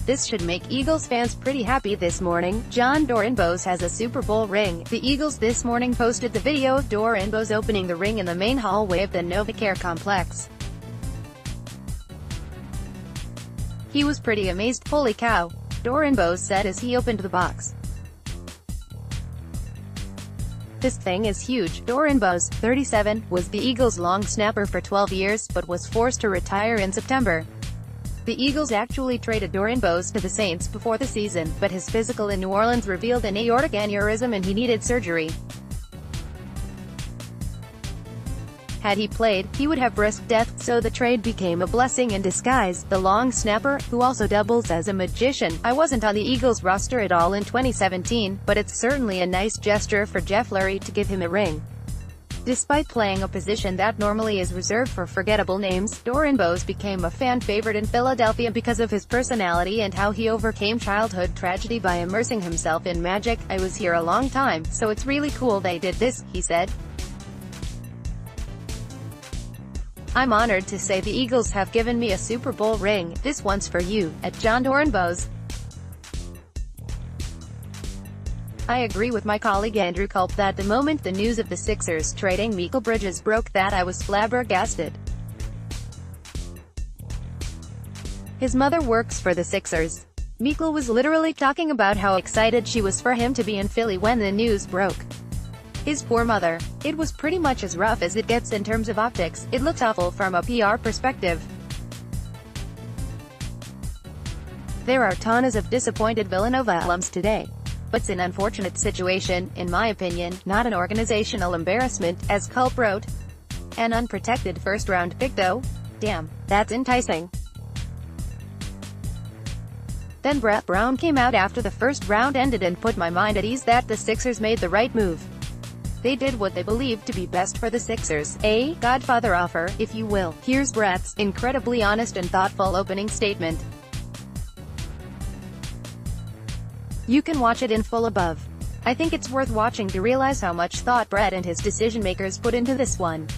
This should make Eagles fans pretty happy this morning. Jon Dorenbos has a Super Bowl ring. The Eagles this morning posted the video of Dorenbos opening the ring in the main hallway of the NovaCare Complex. He was pretty amazed. "Holy cow," Dorenbos said as he opened the box. "This thing is huge." Dorenbos, 37, was the Eagles' long snapper for 12 years, but was forced to retire in September. The Eagles actually traded Dorenbos to the Saints before the season, but his physical in New Orleans revealed an aortic aneurysm and he needed surgery. Had he played, he would have risked death, so the trade became a blessing in disguise. The long snapper, who also doubles as a magician. "I wasn't on the Eagles roster at all in 2017, but it's certainly a nice gesture for Jeff Lurie to give him a ring." Despite playing a position that normally is reserved for forgettable names, Dorenbos became a fan favorite in Philadelphia because of his personality and how he overcame childhood tragedy by immersing himself in magic. "I was here a long time, so it's really cool they did this," he said. "I'm honored to say the Eagles have given me a Super Bowl ring. This one's for you," at Jon Dorenbos. "I agree with my colleague Andrew Culp that the moment the news of the Sixers trading Mikal Bridges broke that I was flabbergasted. His mother works for the Sixers. Mikal was literally talking about how excited she was for him to be in Philly when the news broke. His poor mother. It was pretty much as rough as it gets in terms of optics. It looked awful from a PR perspective. There are tons of disappointed Villanova alums today. It's an unfortunate situation, in my opinion, not an organizational embarrassment, as Culp wrote. An unprotected first-round pick though? Damn, that's enticing." Then Brett Brown came out after the first round ended and put my mind at ease that the Sixers made the right move. They did what they believed to be best for the Sixers. A Godfather offer, if you will. Here's Brett's incredibly honest and thoughtful opening statement. You can watch it in full above. I think it's worth watching to realize how much thought Brett and his decision-makers put into this one.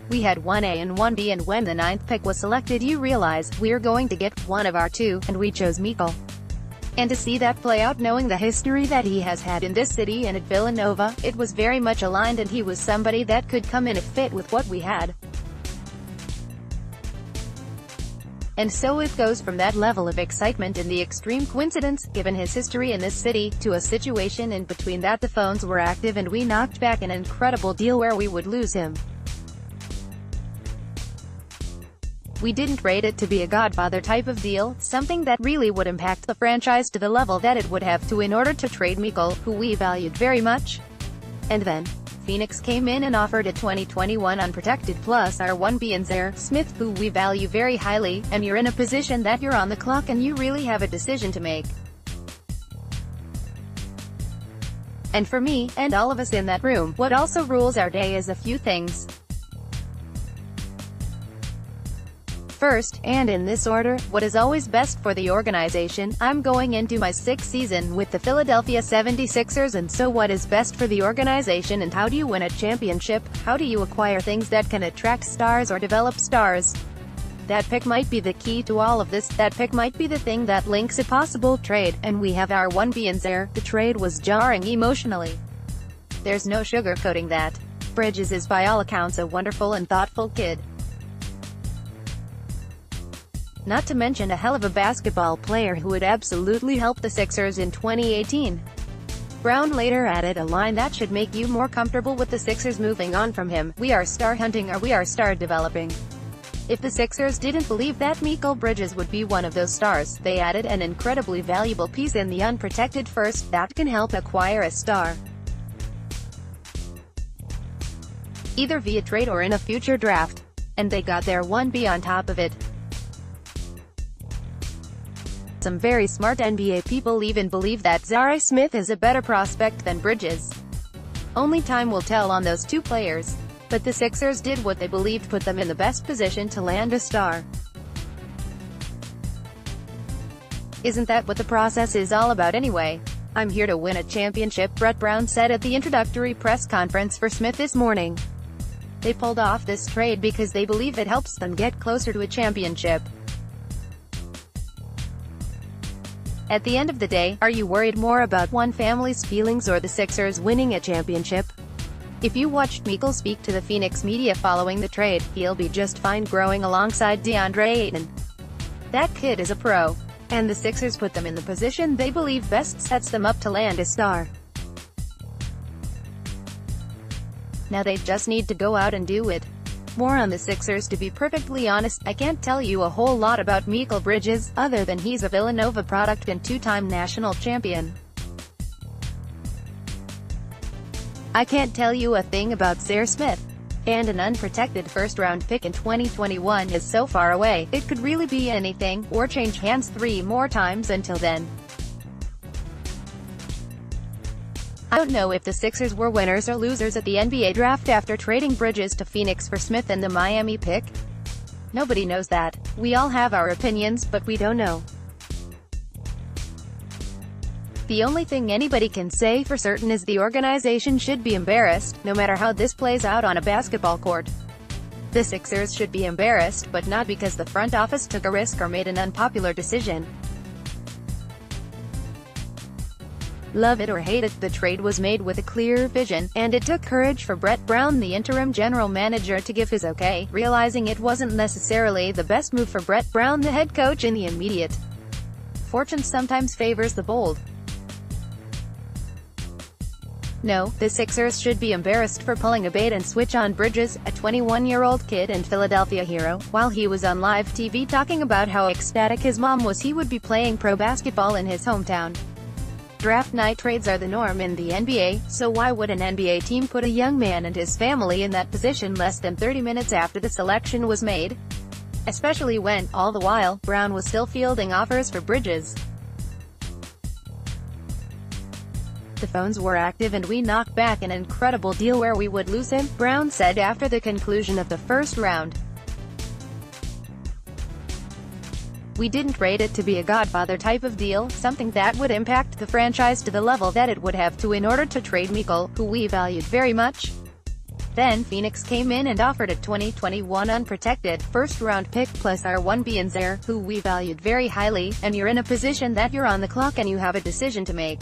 We had 1A and 1B, and when the 9th pick was selected you realize, we're going to get one of our two, and we chose Mikal. And to see that play out, knowing the history that he has had in this city and at Villanova, it was very much aligned and he was somebody that could come in and fit with what we had. And so it goes from that level of excitement and the extreme coincidence, given his history in this city, to a situation in between that the phones were active and we knocked back an incredible deal where we would lose him. We didn't rate it to be a Godfather type of deal, something that really would impact the franchise to the level that it would have to in order to trade Mikal, who we valued very much. And then Phoenix came in and offered a 2021 unprotected plus our 1B and Zaire Smith, who we value very highly, and you're in a position that you're on the clock and you really have a decision to make. And for me, and all of us in that room, what also rules our day is a few things. First, and in this order, what is always best for the organization. I'm going into my 6th season with the Philadelphia 76ers, and so what is best for the organization and how do you win a championship? How do you acquire things that can attract stars or develop stars? That pick might be the key to all of this. That pick might be the thing that links a possible trade, and we have our 1B and Zaire. The trade was jarring emotionally. There's no sugarcoating that. Bridges is by all accounts a wonderful and thoughtful kid. Not to mention a hell of a basketball player who would absolutely help the Sixers in 2018. Brown later added a line that should make you more comfortable with the Sixers moving on from him. We are star hunting or we are star developing. If the Sixers didn't believe that Mikal Bridges would be one of those stars, they added an incredibly valuable piece in the unprotected first that can help acquire a star. Either via trade or in a future draft. And they got their 1B on top of it. Some very smart NBA people even believe that Zaire Smith is a better prospect than Bridges. Only time will tell on those two players. But the Sixers did what they believed put them in the best position to land a star. Isn't that what the process is all about anyway? I'm here to win a championship, Brett Brown said at the introductory press conference for Smith this morning. They pulled off this trade because they believe it helps them get closer to a championship. At the end of the day, are you worried more about one family's feelings or the Sixers winning a championship? If you watched Mikal speak to the Phoenix media following the trade, he'll be just fine growing alongside DeAndre Ayton. That kid is a pro. And the Sixers put them in the position they believe best sets them up to land a star. Now they just need to go out and do it. More on the Sixers. To be perfectly honest, I can't tell you a whole lot about Mikal Bridges, other than he's a Villanova product and two-time national champion. I can't tell you a thing about Zaire Smith. And an unprotected first-round pick in 2021 is so far away, it could really be anything, or change hands 3 more times until then. I don't know if the Sixers were winners or losers at the NBA draft after trading Bridges to Phoenix for Smith and the Miami pick. Nobody knows that. We all have our opinions, but we don't know. The only thing anybody can say for certain is the organization should be embarrassed, no matter how this plays out on a basketball court. The Sixers should be embarrassed, but not because the front office took a risk or made an unpopular decision. Love it or hate it, the trade was made with a clear vision, and it took courage for Brett Brown, the interim general manager, to give his okay, realizing it wasn't necessarily the best move for Brett Brown, the head coach, in the immediate. Fortune sometimes favors the bold. No, the Sixers should be embarrassed for pulling a bait-and-switch on Bridges, a 21-year-old kid and Philadelphia hero, while he was on live TV talking about how ecstatic his mom was he would be playing pro basketball in his hometown. Draft night trades are the norm in the NBA, so why would an NBA team put a young man and his family in that position less than 30 minutes after the selection was made? Especially when, all the while, Brown was still fielding offers for Bridges. The phones were active and we knocked back an incredible deal where we would lose him, Brown said after the conclusion of the first round. We didn't rate it to be a Godfather type of deal, something that would impact the franchise to the level that it would have to in order to trade Mikal, who we valued very much. Then Phoenix came in and offered a 2021 unprotected first-round pick plus our 1B and Zaire, who we valued very highly, and you're in a position that you're on the clock and you have a decision to make.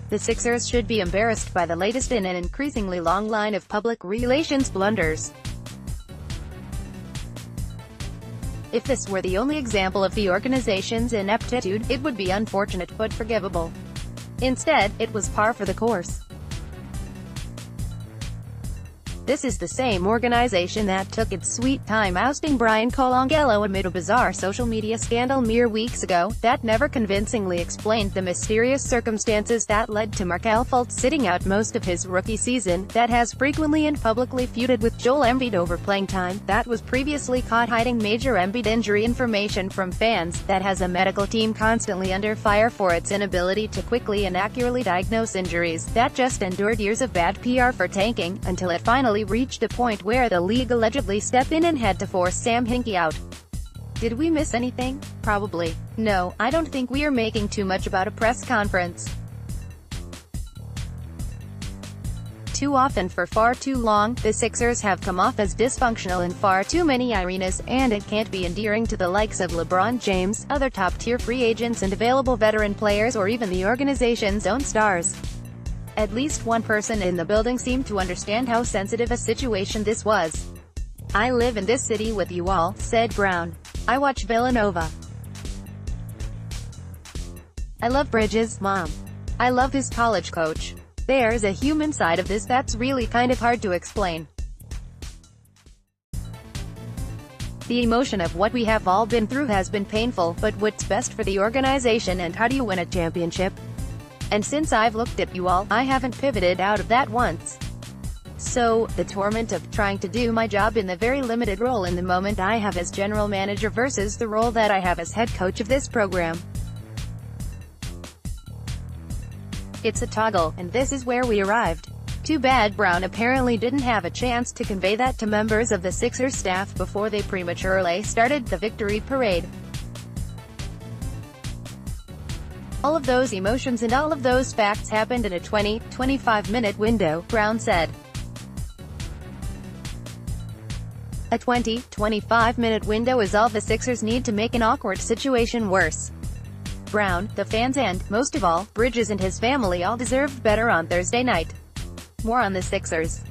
The Sixers should be embarrassed by the latest in an increasingly long line of public relations blunders. If this were the only example of the organization's ineptitude, it would be unfortunate but forgivable. Instead, it was par for the course. This is the same organization that took its sweet time ousting Brian Colangelo amid a bizarre social media scandal mere weeks ago, that never convincingly explained the mysterious circumstances that led to Markelle Fultz sitting out most of his rookie season, that has frequently and publicly feuded with Joel Embiid over playing time, that was previously caught hiding major Embiid injury information from fans, that has a medical team constantly under fire for its inability to quickly and accurately diagnose injuries, that just endured years of bad PR for tanking, until it finally reached a point where the league allegedly stepped in and had to force Sam Hinkie out. Did we miss anything? Probably. No, I don't think we are making too much about a press conference. Too often for far too long, the Sixers have come off as dysfunctional in far too many arenas, and it can't be endearing to the likes of LeBron James, other top-tier free agents and available veteran players, or even the organization's own stars. At least one person in the building seemed to understand how sensitive a situation this was. I live in this city with you all, said Brown. I watch Villanova. I love Bridges, Mom. I love his college coach. There's a human side of this that's really kind of hard to explain. The emotion of what we have all been through has been painful, but what's best for the organization and how do you win a championship? And since I've looked at you all, I haven't pivoted out of that once. So, the torment of trying to do my job in the very limited role in the moment I have as general manager versus the role that I have as head coach of this program. It's a toggle, and this is where we arrived. Too bad Brown apparently didn't have a chance to convey that to members of the Sixers staff before they prematurely started the victory parade. All of those emotions and all of those facts happened in a 20-25-minute window, Brown said. A 20-25-minute window is all the Sixers need to make an awkward situation worse. Brown, the fans and, most of all, Bridges and his family all deserved better on Thursday night. More on the Sixers.